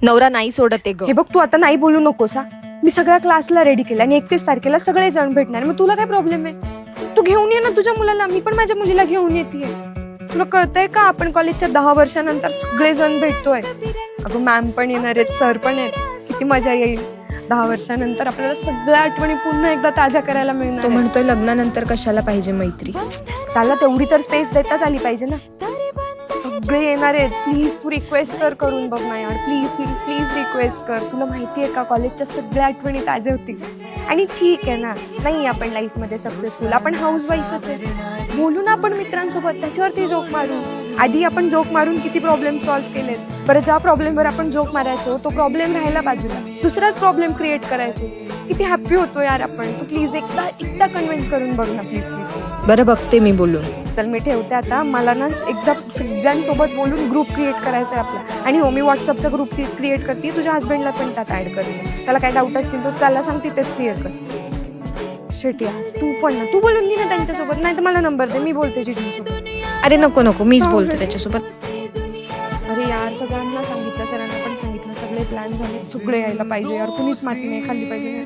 नवरा नाही सोडत आहे ग. हे बघ, तू आता नाही बोलू नकोस हा. मी सगळ्या क्लासला रेडी केला आणि 31 तारखेला सगळे जण भेटणार. मग तुला काय प्रॉब्लेम आहे? तू घेऊन ये ना तुझ्या मुलाला. मी पण माझ्या मुलीला घेऊन येते. तुला कळतंय का आपण कॉलेजच्या 10 वर्षानंतर सगळे जण भेटतोय. अगं मॅम पण येणार आहेत, सर पण आहेत. किती मजा येईल. 10 वर्षानंतर आपल्याला सगळ्या आठवणी पुन्हा एकदा ताज्या करायला मिळणार. तो म्हणतोय लग्नानंतर कशाला पाहिजे मैत्री. त्याला तेवढी तर स्पेस देताच आली पाहिजे ना. सगळे येणार आहेत. प्लीज तू रिक्वेस्ट कर करून बघ ना यार. प्लीज प्लीज प्लीज रिक्वेस्ट कर. तुला माहिती आहे का कॉलेजच्या सगळ्या आठवणी ताज्या होतील. आणि ठीक आहे ना, नाही आपण लाईफमध्ये सक्सेसफुल, आपण हाऊसवाईफच आहे. बोलू ना आपण मित्रांसोबत, त्याच्यावरती जोक मारू. आधी आपण जोक मारून किती प्रॉब्लेम सॉल्व्ह केलेत. बरं, ज्या प्रॉब्लेमवर आपण जोक मारायचो तो प्रॉब्लेम राहायला बाजूला, दुसराच प्रॉब्लेम क्रिएट करायचो. किती हॅप्पी होतो यार आपण. तू प्लीज एकदा कन्व्हिन्स करून बघ ना. Please please. बरं बघते मी बोलून. चल मी ठेवते आता. मला ना एकदा सगळ्यांसोबत बोलून ग्रुप क्रिएट करायचा आहे आपला. आणि हो, मी व्हॉट्सअपचा ग्रुप क्रिएट करते. तुझ्या हस्बंडला पण त्यात ऍड करते. त्याला काय डाऊट असतील तर त्याला सांग, तिथेच क्लिअर कर. शेट यार, तू पण ना, तू बोलून घे ना त्यांच्यासोबत. नाही तर मला नंबर दे, मी बोलते जिजूंसोबत. अरे नको नको, मीच बोलते त्याच्यासोबत. अरे यार, सगळ्यांना सांगितलं, सरांना पण सांगितलं. सगळे प्लॅन झाले. सगळे यायला पाहिजे यार. कुणीच माती नाही खाल्ली पाहिजे.